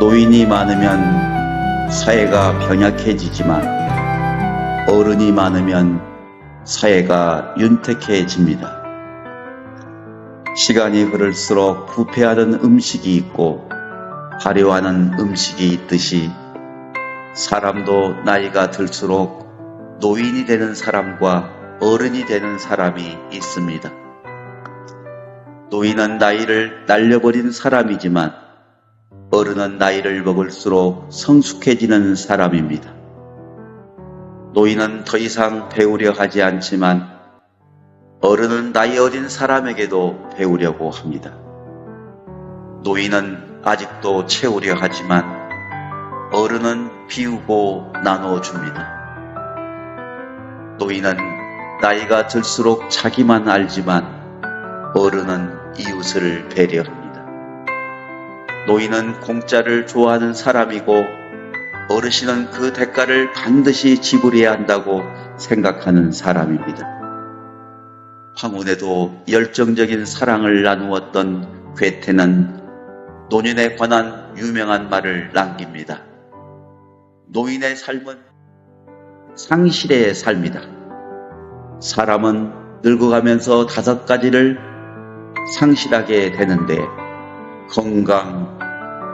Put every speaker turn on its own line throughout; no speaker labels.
노인이 많으면 사회가 병약해지지만 어른이 많으면 사회가 윤택해집니다. 시간이 흐를수록 부패하는 음식이 있고 발효하는 음식이 있듯이 사람도 나이가 들수록 노인이 되는 사람과 어른이 되는 사람이 있습니다. 노인은 나이를 날려버린 사람이지만 어른은 나이를 먹을수록 성숙해지는 사람입니다. 노인은 더 이상 배우려 하지 않지만 어른은 나이 어린 사람에게도 배우려고 합니다. 노인은 아직도 채우려 하지만 어른은 비우고 나눠줍니다. 노인은 나이가 들수록 자기만 알지만 어른은 이웃을 배려합니다. 노인은 공짜를 좋아하는 사람이고 어르신은 그 대가를 반드시 지불해야 한다고 생각하는 사람입니다. 황혼에도 열정적인 사랑을 나누었던 괴테는 노년에 관한 유명한 말을 남깁니다. 노인의 삶은 상실의 삶이다. 사람은 늙어가면서 5가지를 상실하게 되는데 건강,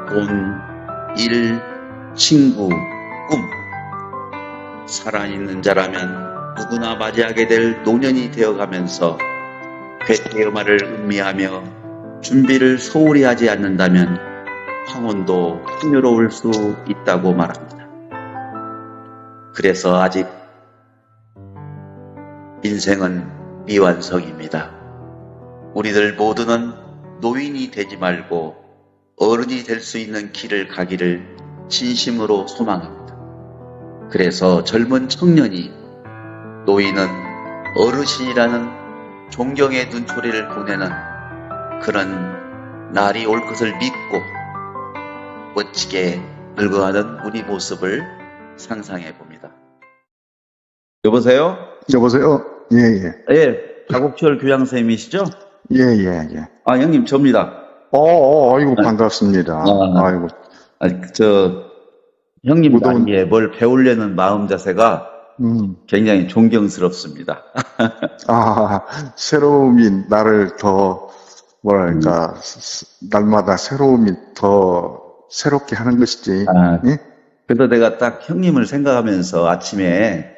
돈, 일, 친구, 꿈. 살아있는 자라면 누구나 맞이하게 될 노년이 되어가면서 괴테의 말을 음미하며 준비를 소홀히 하지 않는다면 황혼도 풍요로울 수 있다고 말합니다. 그래서 아직 인생은 미완성입니다. 우리들 모두는 노인이 되지 말고 어른이 될 수 있는 길을 가기를 진심으로 소망합니다. 그래서 젊은 청년이 노인은 어르신이라는 존경의 눈초리를 보내는 그런 날이 올 것을 믿고 멋지게 늙어가는 우리 모습을 상상해 봅니다. 여보세요?
여보세요? 예.
예, 박옥철 교장선생님이시죠?
예.
아, 형님, 접니다.
아이고, 반갑습니다. 아이고.
형님
무더운-
나이에 뭘 배우려는 마음 자세가 굉장히 존경스럽습니다.
새로움이 나를 더, 뭐랄까, 날마다 새로움이 더 새롭게 하는 것이지. 예?
그래서 내가 딱 형님을 생각하면서 아침에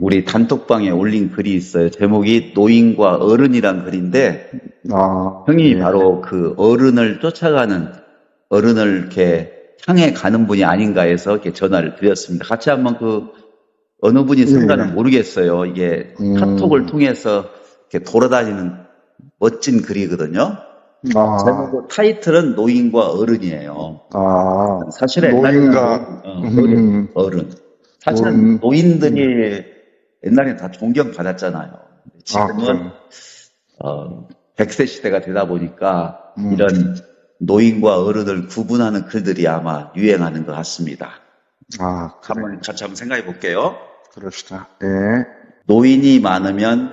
우리 단톡방에 올린 글이 있어요. 제목이 노인과 어른이란 글인데, 형님이
예.
바로 그 어른을 쫓아가는, 어른을 이렇게 향해 가는 분이 아닌가 해서 이렇게 전화를 드렸습니다. 같이 한번 어느 분이 쓴가는 모르겠어요. 이게 카톡을 통해서 이렇게 돌아다니는 멋진 글이거든요. 제목 타이틀은 노인과 어른이에요. 사실은
노인과,
어른. 사실은 노인들이 옛날에 다 존경받았잖아요. 지금은 100세 시대가 되다 보니까 이런 노인과 어른을 구분하는 글들이 아마 유행하는 것 같습니다. 한번 같이 한번 생각해 볼게요.
그럽시다. 예.
노인이 많으면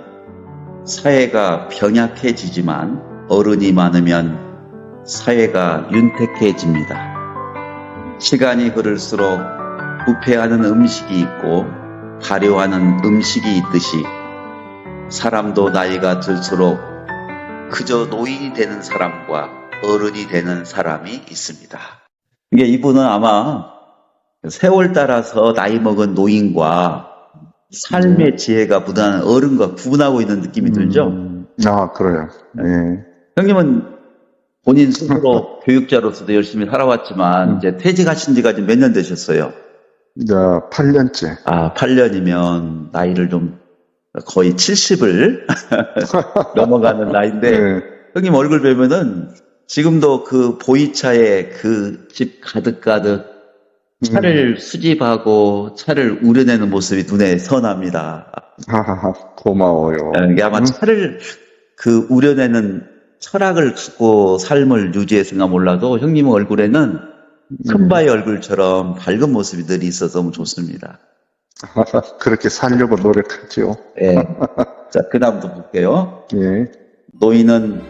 사회가 병약해지지만 어른이 많으면 사회가 윤택해집니다. 시간이 흐를수록 부패하는 음식이 있고 발효하는 음식이 있듯이 사람도 나이가 들수록 그저 노인이 되는 사람과 어른이 되는 사람이 있습니다. 이게 이분은 아마 세월 따라서 나이 먹은 노인과 삶의 지혜가 묻어나는 어른과 구분하고 있는 느낌이 들죠?
그래요. 예.
형님은 본인 스스로 교육자로서도 열심히 살아왔지만 이제 퇴직하신 지가 지금 몇 년 되셨어요?
이제 8년째.
8년이면 나이를 좀 거의 70을 넘어가는 나이인데
예.
형님 얼굴 뵈면은 지금도 그 보이차에 그 집 가득가득 차를 수집하고 차를 우려내는 모습이 눈에 선합니다.
고마워요.
이게 아마 차를 우려내는 철학을 갖고 삶을 유지했은가 몰라도 형님 얼굴에는 큰바의 얼굴처럼 밝은 모습이 늘 있어서 너무 좋습니다.
그렇게 살려고 노력하죠.
예. 자, 그 다음부터 볼게요.
예.
노인은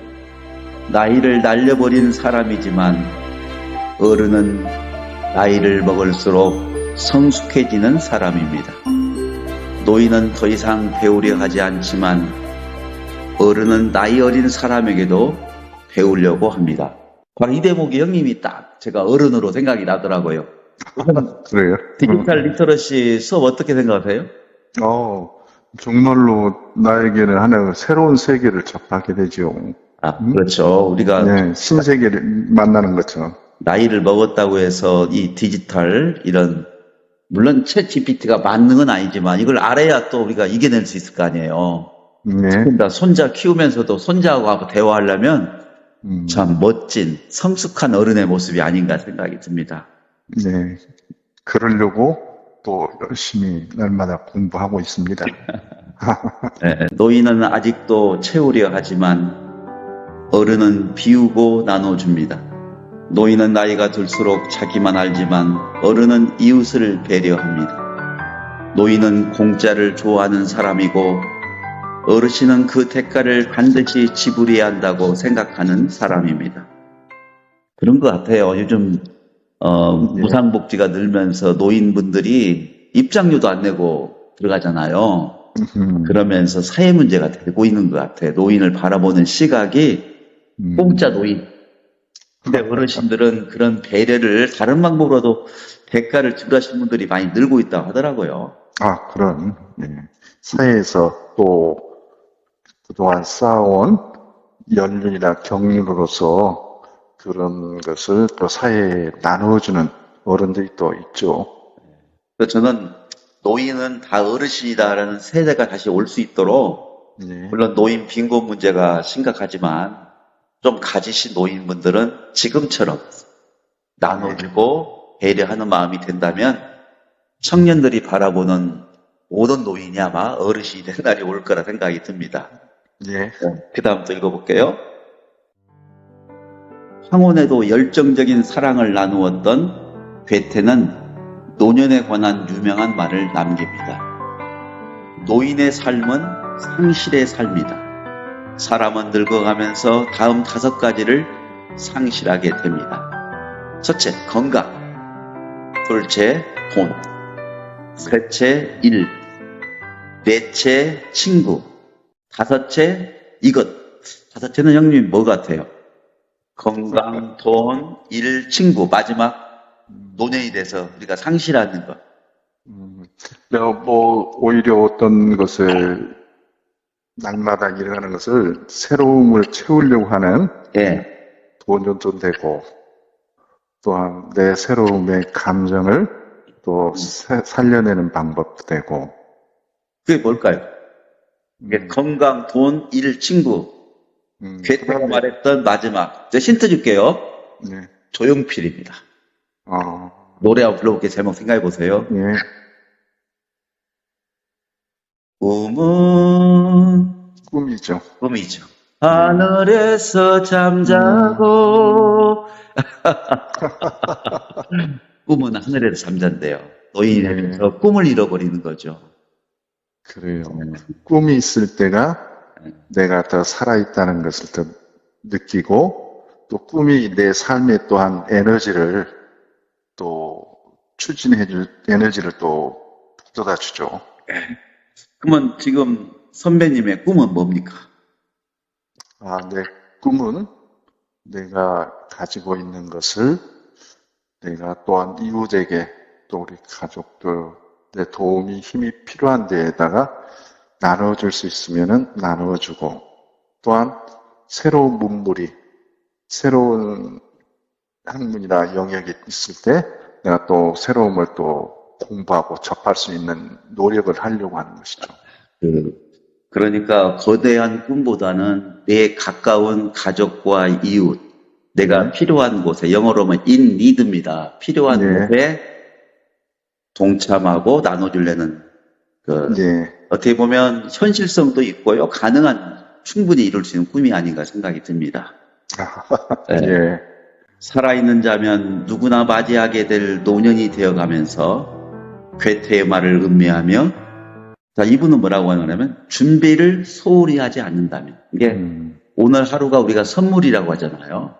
나이를 날려버린 사람이지만 어른은 나이를 먹을수록 성숙해지는 사람입니다. 노인은 더 이상 배우려 하지 않지만 어른은 나이 어린 사람에게도 배우려고 합니다. 바로 이 대목이 형님이 딱 제가 어른으로 생각이 나더라고요.
그래요?
디지털 리터러시 수업 어떻게 생각하세요?
정말로 나에게는 하나의 새로운 세계를 접하게 되죠.
그렇죠. 우리가
네, 신세계를 만나는 것처럼.
나이를 먹었다고 해서 이 디지털 이런 물론 챗 GPT가 만능은 아니지만 이걸 알아야 또 우리가 이겨낼 수 있을 거 아니에요.
네.
그러니까 손자 키우면서도 손자하고 대화하려면 참 멋진 성숙한 어른의 모습이 아닌가 생각이 듭니다.
네. 그러려고 또 열심히 날마다 공부하고 있습니다.
네, 노인은 아직도 채우려 하지만 어른은 비우고 나눠줍니다. 노인은 나이가 들수록 자기만 알지만 어른은 이웃을 배려합니다. 노인은 공짜를 좋아하는 사람이고 어르신은 그 대가를 반드시 지불해야 한다고 생각하는 사람입니다. 그런 것 같아요. 요즘 무상복지가 늘면서 노인분들이 입장료도 안 내고 들어가잖아요. 그러면서 사회 문제가 되고 있는 것 같아요. 노인을 바라보는 시각이 공짜 노인. 근데 어르신들은 그런 배려를 다른 방법으로도 대가를 지불하시는 분들이 많이 늘고 있다고 하더라고요.
그런, 네. 사회에서 또 그동안 쌓아온 연륜이나 경륜으로서 그런 것을 또 사회에 나누어주는 어른들이 또 있죠.
그래서 저는 노인은 다 어르신이다라는 세대가 다시 올 수 있도록,
네.
물론 노인 빈곤 문제가 심각하지만 좀 가지신 노인분들은 지금처럼 나눠주고 배려하는 마음이 된다면 청년들이 바라보는 모든 노인이 아마 어르신이 된 날이 올 거라 생각이 듭니다.
예.
그 다음 또 읽어볼게요. 황혼에도 열정적인 사랑을 나누었던 괴테는 노년에 관한 유명한 말을 남깁니다. 노인의 삶은 상실의 삶이다. 사람은 늙어가면서 다음 5가지를 상실하게 됩니다. 첫째, 건강. 둘째, 돈. 셋째, 일. 넷째, 친구. 다섯째, 이것. 다섯째는 형님 뭐 같아요? 건강, 돈, 일, 친구. 마지막 노년이 돼서 우리가 상실하는 것.
내가 오히려 어떤 것을 날마다 일어나는 것을 새로움을 채우려고 하는 도전도 되고 또한 내 새로움의 감정을 또 살려내는 방법도 되고.
그게 뭘까요? 이게 건강, 돈, 일, 친구. 괴테가 말했던 마지막. 제가 힌트 줄게요.
네.
조용필입니다. 노래 한번 불러볼게요. 제목 생각해 보세요.
예.
꿈은
꿈이죠.
꿈이죠. 하늘에서 잠자고 꿈은 하늘에서 잠잔대요. 노인이 되면서 꿈을 잃어버리는 거죠.
그래요. 꿈이 있을 때가 내가 더 살아있다는 것을 더 느끼고 또 꿈이 내 삶에 또한 에너지를 또 추진해줄 에너지를 또 북돋아주죠.
그러면 지금 선배님의 꿈은 뭡니까?
내 꿈은 내가 가지고 있는 것을 내가 또한 이웃에게 또 우리 가족들의 도움이 힘이 필요한 데에다가 나눠줄 수 있으면은 나눠주고 또한 새로운 문물이 새로운 학문이나 영역이 있을 때 내가 또 새로움을 또 공부하고 접할 수 있는 노력을 하려고 하는 것이죠.
그러니까 거대한 꿈보다는 내 가까운 가족과 이웃, 내가 필요한 곳에, 영어로 하면 in need입니다. 필요한 곳에 동참하고 나눠주려는 어떻게 보면 현실성도 있고요. 가능한 충분히 이룰 수 있는 꿈이 아닌가 생각이 듭니다. 살아있는 자면 누구나 맞이하게 될 노년이 되어가면서 괴테의 말을 음미하며 자, 이분은 뭐라고 하냐면 준비를 소홀히 하지 않는다면 이게 오늘 하루가 우리가 선물이라고 하잖아요.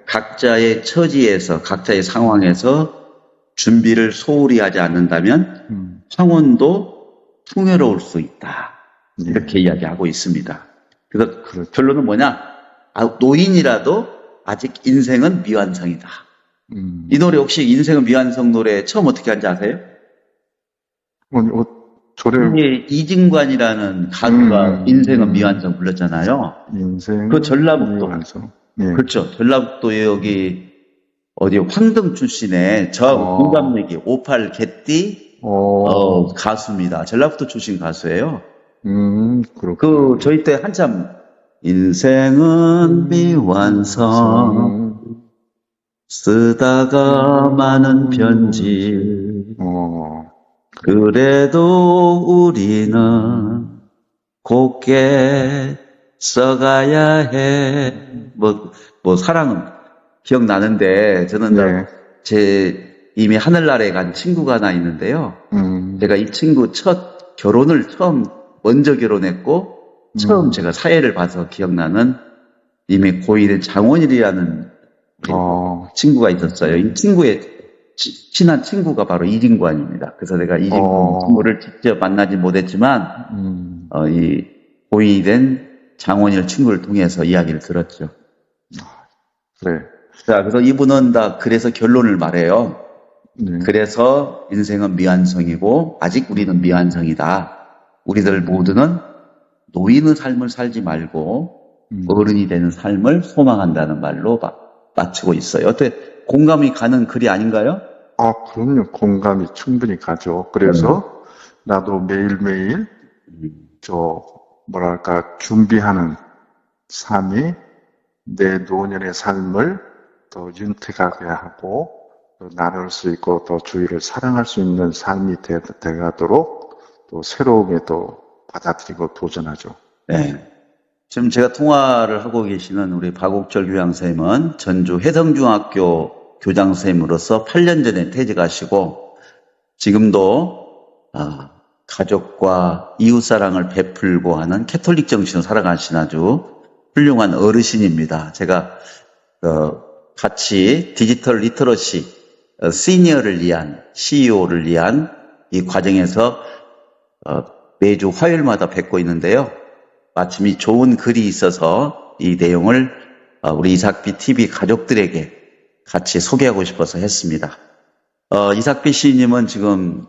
각자의 처지에서 각자의 상황에서 준비를 소홀히 하지 않는다면 황혼도 풍요로울 수 있다.
예.
이렇게 이야기하고 있습니다. 그래서
그렇죠.
결론은 뭐냐? 노인이라도 아직 인생은 미완성이다. 이 노래 혹시 인생은 미완성 노래 처음 어떻게 하는지 아세요?
조례,
이게 이진관이라는 가수가 인생은 미완성 불렀잖아요.
인생.
그 전라북도.
미완성. 예.
그렇죠. 전라북도에 여기 어디 황등 출신의 저하고 동갑내기 58 개띠 가수입니다. 전라북도 출신 가수예요.
그렇군요.
저희 때 한참 인생은 미완성 쓰다가 많은 편지 그래도 우리는 곱게 써가야 해. 사랑은 기억나는데, 저는
네.
이미 하늘나라에 간 친구가 하나 있는데요. 제가 이 친구 먼저 결혼했고, 처음 제가 사회를 봐서 기억나는 이미 고1의 장원일이라는 친구가 있었어요. 이 친구의 친한 친구가 바로 이진관입니다. 그래서 내가 이진관 친구를 직접 만나지 못했지만, 이 고인이 된 장원일 친구를 통해서 이야기를 들었죠.
네.
자, 그래서 이분은 그래서 결론을 말해요.
네.
그래서 인생은 미완성이고, 아직 우리는 미완성이다. 우리들 모두는 노인의 삶을 살지 말고, 어른이 되는 삶을 소망한다는 말로 마치고 있어요. 어때? 공감이 가는 글이 아닌가요?
그럼요. 공감이 충분히 가죠. 그래서 나도 매일매일 준비하는 삶이 내 노년의 삶을 더 윤택하게 하고 또 나눌 수 있고 또 주위를 사랑할 수 있는 삶이 돼가도록 또 새로움에 또 받아들이고 도전하죠.
네. 지금 제가 통화를 하고 계시는 우리 박옥철 교장선생님은 전주 혜성중학교 교장선생님으로서 8년 전에 퇴직하시고 지금도 가족과 이웃사랑을 베풀고 하는 캐톨릭 정신으로 살아가신 아주 훌륭한 어르신입니다. 제가 같이 디지털 리터러시 시니어를 위한 CEO를 위한 이 과정에서 매주 화요일마다 뵙고 있는데요. 마침 이 좋은 글이 있어서 이 내용을 우리 이삭비 TV 가족들에게 같이 소개하고 싶어서 했습니다. 이삭비 시인님은 지금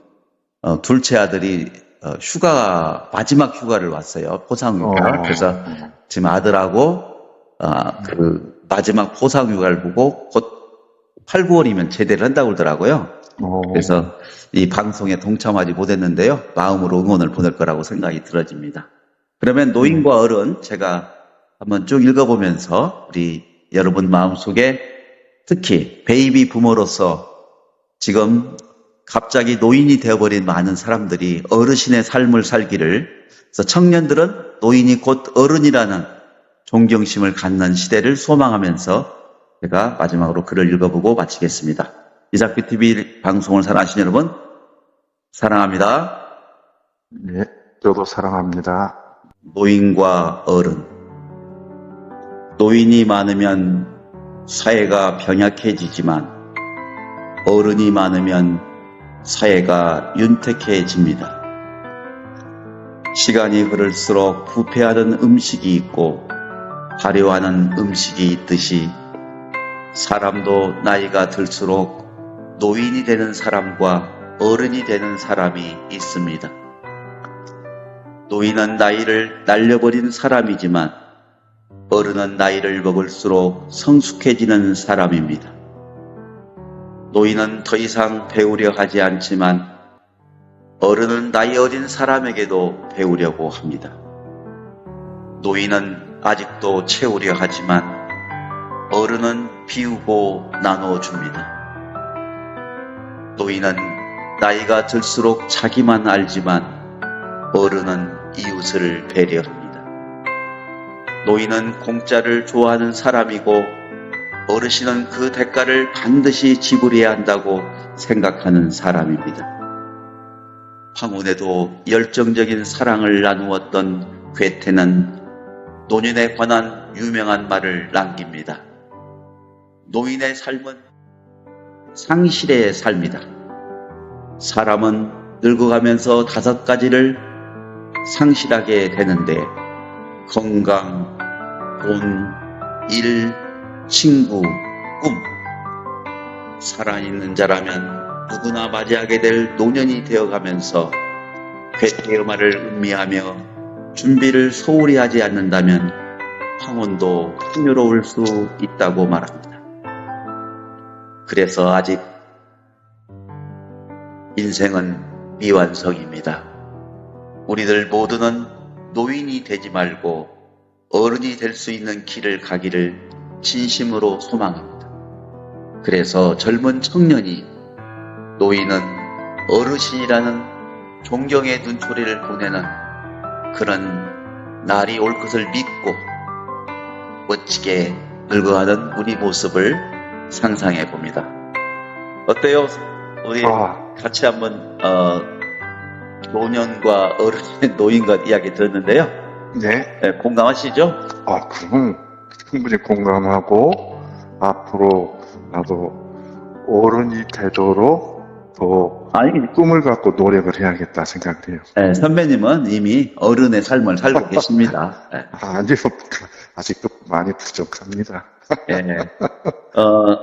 둘째 아들이 마지막 휴가를 왔어요. 포상휴가. 그래서 지금 아들하고 그 마지막 포상휴가를 보고 곧 8, 9월이면 제대를 한다고 그러더라고요. 그래서 이 방송에 동참하지 못했는데요. 마음으로 응원을 보낼 거라고 생각이 들어집니다. 그러면 노인과 어른 제가 한번 쭉 읽어보면서 우리 여러분 마음속에 특히 베이비 부모로서 지금 갑자기 노인이 되어버린 많은 사람들이 어르신의 삶을 살기를, 그래서 청년들은 노인이 곧 어른이라는 존경심을 갖는 시대를 소망하면서 제가 마지막으로 글을 읽어보고 마치겠습니다. 이삭비 TV 방송을 사랑하시는 여러분 사랑합니다.
네, 저도 사랑합니다.
노인과 어른. 노인이 많으면 사회가 병약해지지만 어른이 많으면 사회가 윤택해집니다. 시간이 흐를수록 부패하는 음식이 있고 발효하는 음식이 있듯이 사람도 나이가 들수록 노인이 되는 사람과 어른이 되는 사람이 있습니다. 노인은 나이를 날려버린 사람이지만 어른은 나이를 먹을수록 성숙해지는 사람입니다. 노인은 더 이상 배우려 하지 않지만 어른은 나이 어린 사람에게도 배우려고 합니다. 노인은 아직도 채우려 하지만 어른은 비우고 나눠줍니다. 노인은 나이가 들수록 자기만 알지만 어른은 이웃을 배려합니다. 노인은 공짜를 좋아하는 사람이고 어르신은 그 대가를 반드시 지불해야 한다고 생각하는 사람입니다. 황혼에도 열정적인 사랑을 나누었던 괴테는 노년에 관한 유명한 말을 남깁니다. 노인의 삶은 상실의 삶이다. 사람은 늙어가면서 5가지를 상실하게 되는데 건강, 돈, 일, 친구, 꿈. 살아있는 자라면 누구나 맞이하게 될 노년이 되어가면서 괴테음화를 음미하며 준비를 소홀히 하지 않는다면 황혼도 풍요로울 수 있다고 말합니다. 그래서 아직 인생은 미완성입니다. 우리들 모두는 노인이 되지 말고 어른이 될 수 있는 길을 가기를 진심으로 소망합니다. 그래서 젊은 청년이 노인은 어르신이라는 존경의 눈초리를 보내는 그런 날이 올 것을 믿고 멋지게 늙어가는 우리 모습을 상상해 봅니다. 어때요? 우리 같이 한번 노년과 어른의 노인과 이야기 들었는데요.
네.
네, 공감하시죠?
그럼 충분히 공감하고 앞으로 나도 어른이 되도록 더 꿈을 갖고 노력을 해야겠다 생각해요.
네, 선배님은 이미 어른의 삶을 살고 계십니다. 네.
아니요, 아직도 많이 부족합니다.
네.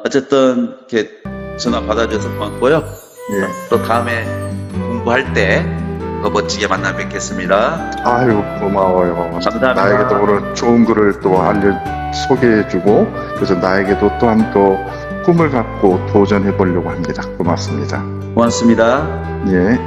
어쨌든 이렇게 전화 받아줘서 고맙고요.
예.
또 다음에 공부할 때 더 멋지게 만나 뵙겠습니다.
아유, 고마워요.
감사합니다.
나에게도 오늘 좋은 글을 또 소개해주고, 그래서 나에게도 또한 또 꿈을 갖고 도전해 보려고 합니다. 고맙습니다.
고맙습니다.
예.